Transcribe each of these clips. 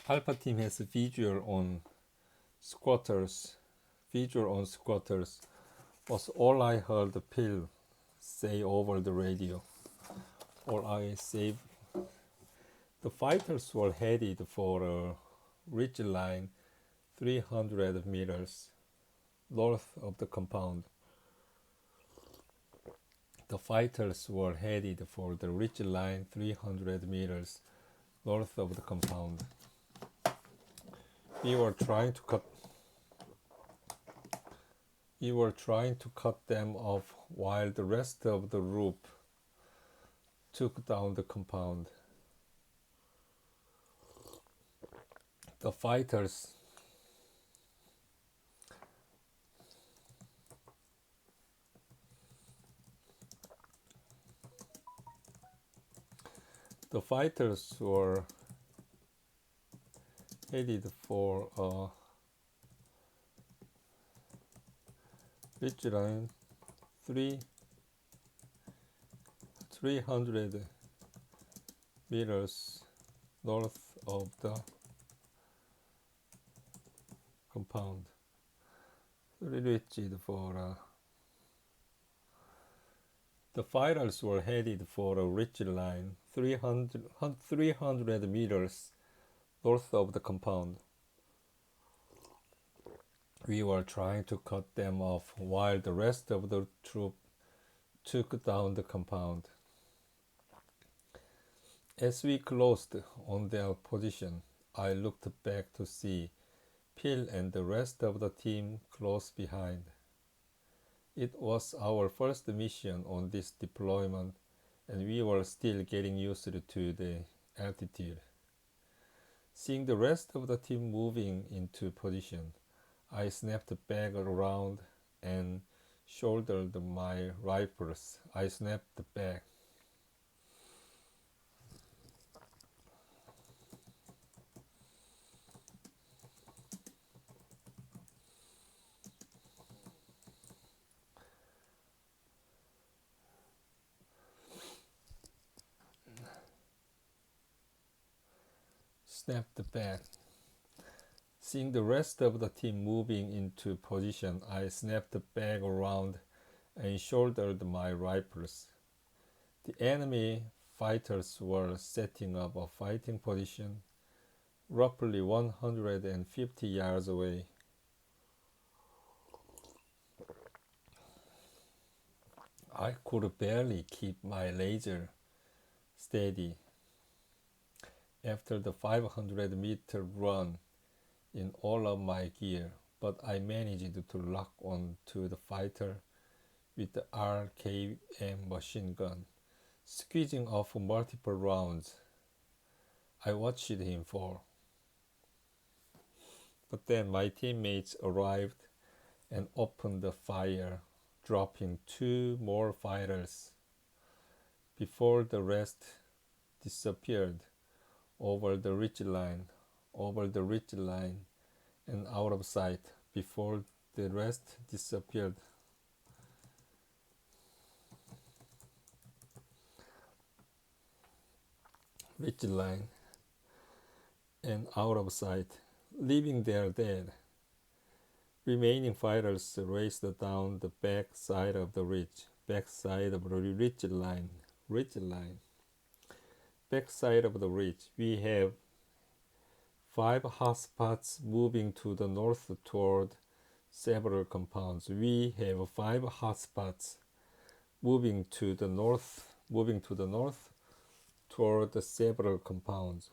Alpha team has visual on squatters was all I heard Phil say over the radio. All I say, the fighters were headed for a ridge line 300 meters north of the compound. The fighters were headed for the ridge line 300 meters north of the compound. We were trying to cut them off while the rest of the group took down the compound. The fighters were headed for a ridge line 300 meters north of the compound. The fighters were headed for a ridge line 300 meters north of the compound. We were trying to cut them off while the rest of the troop took down the compound. As we closed on their position, I looked back to see Phil and the rest of the team close behind. It was our first mission on this deployment, and we were still getting used to the altitude. Seeing the rest of the team moving into position, I snapped back around and shouldered my rifles. I snapped back. Seeing the rest of the team moving into position, I snapped back around and shouldered my rifles. The enemy fighters were setting up a fighting position roughly 150 yards away. I could barely keep my laser steady after the 500-meter run in all of my gear, but I managed to lock on to the fighter with the RKM machine gun, squeezing off multiple rounds. I watched him fall. But then my teammates arrived and opened the fire, dropping 2 more fighters before the rest disappeared over the ridge line and out of sight before the rest disappeared. Ridge line and out of sight, leaving there dead. Remaining fighters raced down the back side of the ridge line. Back side of the ridge, we have 5 hotspots moving to the north toward several compounds. We have 5 hotspots moving to the north toward several compounds.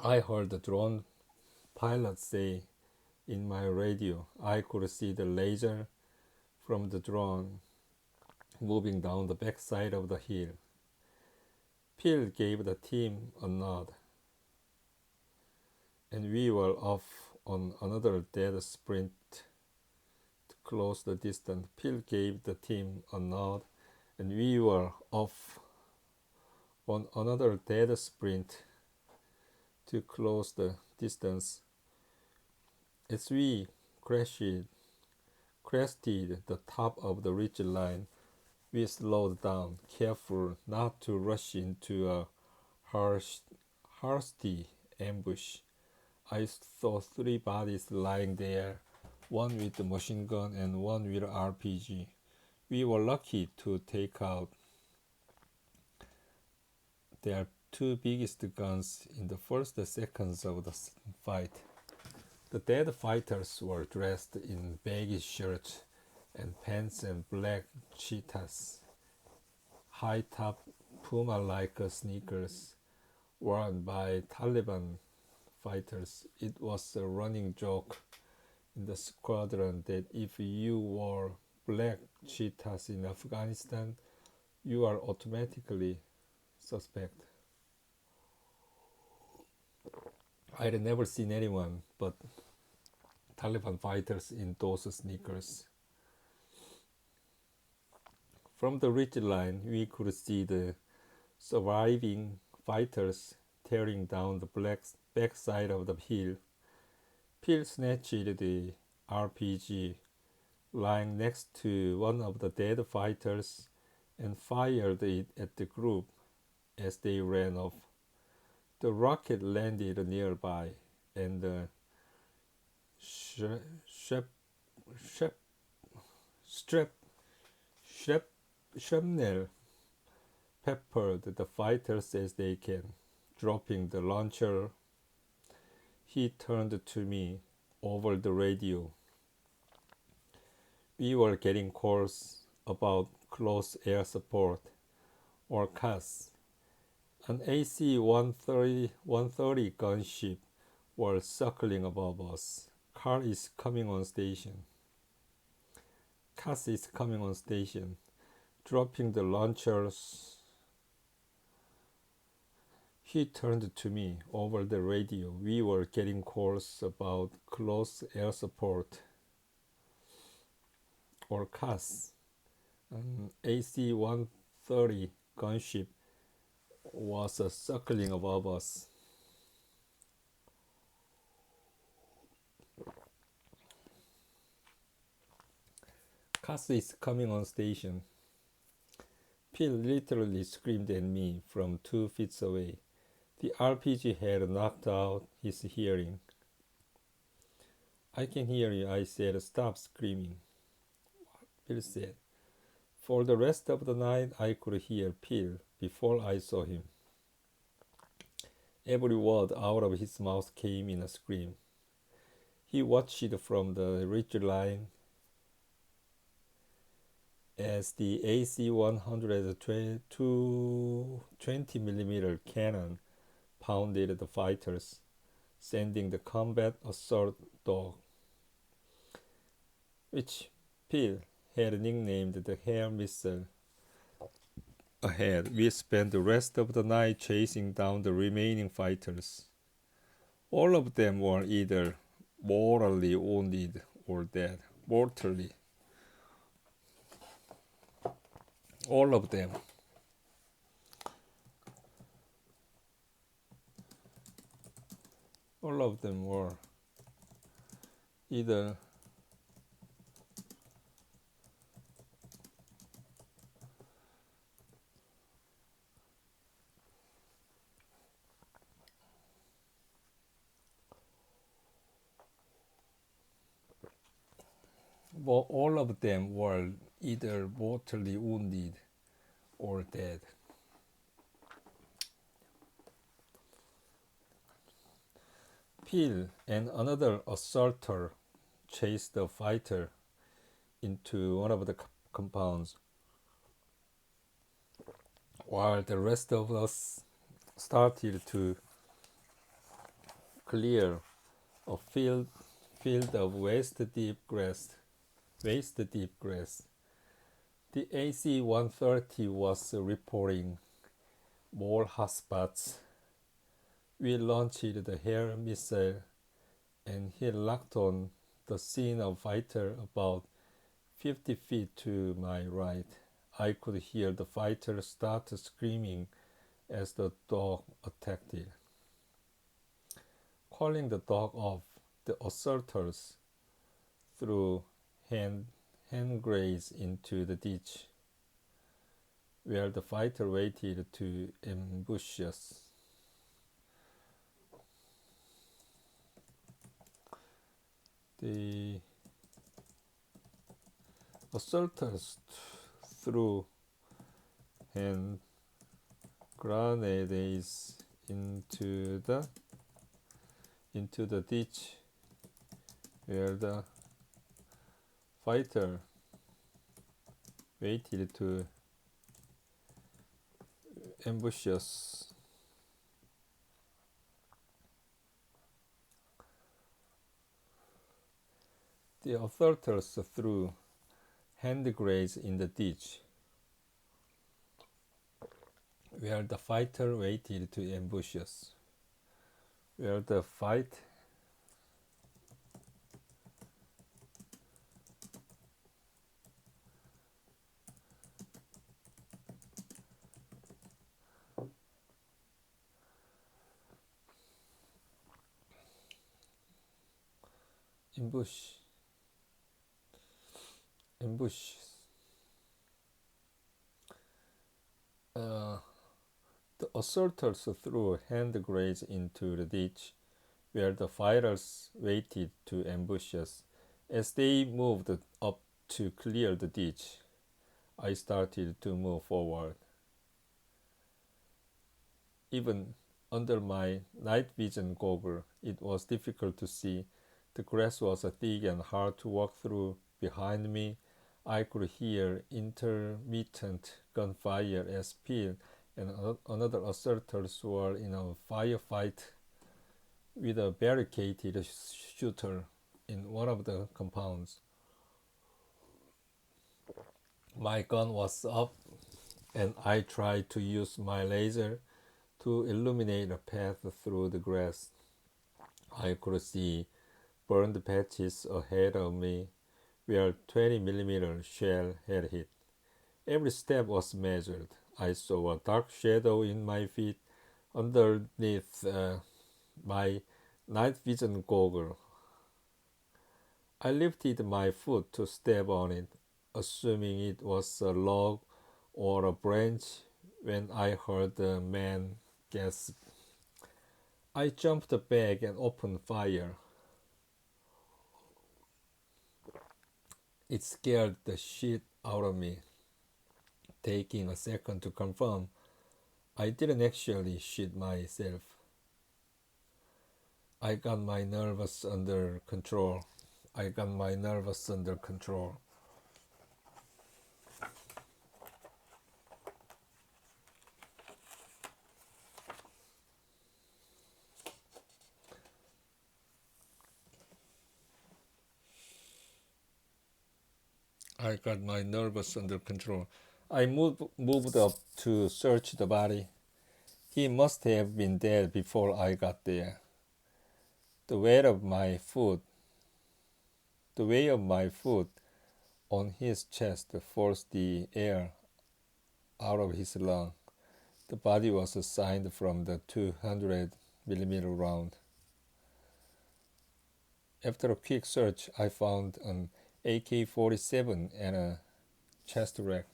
I heard the drone pilot say in my radio. I could see the laser from the drone moving down the backside of the hill. Phil gave the team a nod, and we were off on another dead sprint to close the distance. Phil gave the team a nod, and we were off on another dead sprint to close the distance. As we crested the top of the ridge line, we slowed down, careful not to rush into a hasty ambush. I saw three bodies lying there, one with a machine gun and one with an RPG. We were lucky to take out their two biggest guns in the first seconds of the fight. The dead fighters were dressed in baggy shirts and pants and black cheetahs, high-top Puma-like sneakers worn by Taliban fighters. It was a running joke in the squadron that if you wore black cheetahs in Afghanistan, you are automatically suspect. I had never seen anyone but Taliban fighters in those sneakers. From the ridge line, we could see the surviving fighters tearing down the backside of the hill. Phil snatched the RPG lying next to one of the dead fighters and fired it at the group as they ran off. The rocket landed nearby, and the shrapnel peppered the fighters as they came. Dropping the launcher, he turned to me over the radio. We were getting calls about close air support, or CAS. An AC-130 gunship was circling above us. CAS is coming on station. CAS is coming on station. Dropping the launchers, he turned to me over the radio. We were getting calls about close air support, or CAS. An AC-130 gunship was circling above us. CAS is coming on station. Phil literally screamed at me from 2 feet away. The RPG had knocked out his hearing. I can hear you, I said. Stop screaming, Phil said. For the rest of the night, I could hear Phil before I saw him. Every word out of his mouth came in a scream. He watched from the ridge line as the AC-120 20mm cannon pounded the fighters, sending the combat assault dog, which Phil had nicknamed the hair missile, ahead. We spent the rest of the night chasing down the remaining fighters. All of them were either mortally wounded or dead. Mortally. All of them. All of them were either all of them were either mortally wounded or dead. Phil and another assaulter chased the fighter into one of the compounds, while the rest of us started to clear a field of waist-deep grass. The AC-130 was reporting more hotspots. We launched the hair missile and he locked on the scene of fighter about 50 feet to my right. I could hear the fighter start screaming as the dog attacked it. Calling the dog off, the assaulters threw hand grenades into the ditch, where the fighter waited to ambush us. The assaulters threw hand grenades into the ditch where the fighter waited to ambush us. The assaulters threw hand grenades in the ditch where the fighter waited to ambush us. Where the fight ambush the assaulters threw hand grenades into the ditch where the fighters waited to ambush us. As they moved up to clear the ditch, I started to move forward. Even under my night vision goggle, it was difficult to see. The grass was thick and hard to walk through. Behind me, I could hear intermittent gunfire as Phil and another assaulters were in a firefight with a barricaded shooter in one of the compounds. My gun was up, and I tried to use my laser to illuminate a path through the grass. I could see burned patches ahead of me where 20mm shell had hit. Every step was measured. I saw a dark shadow in my feet underneath my night vision goggle. I lifted my foot to step on it, assuming it was a log or a branch, when I heard the man gasp. I jumped back and opened fire. It scared the shit out of me. Taking a second to confirm, I didn't actually shoot myself. I got my nerves under control. I got my nerves under control. I moved up to search the body. He must have been dead before I got there. The weight of my foot on his chest forced the air out of his lung. The body was signed from the 200mm round. After a quick search, I found an AK-47 and a chest rack.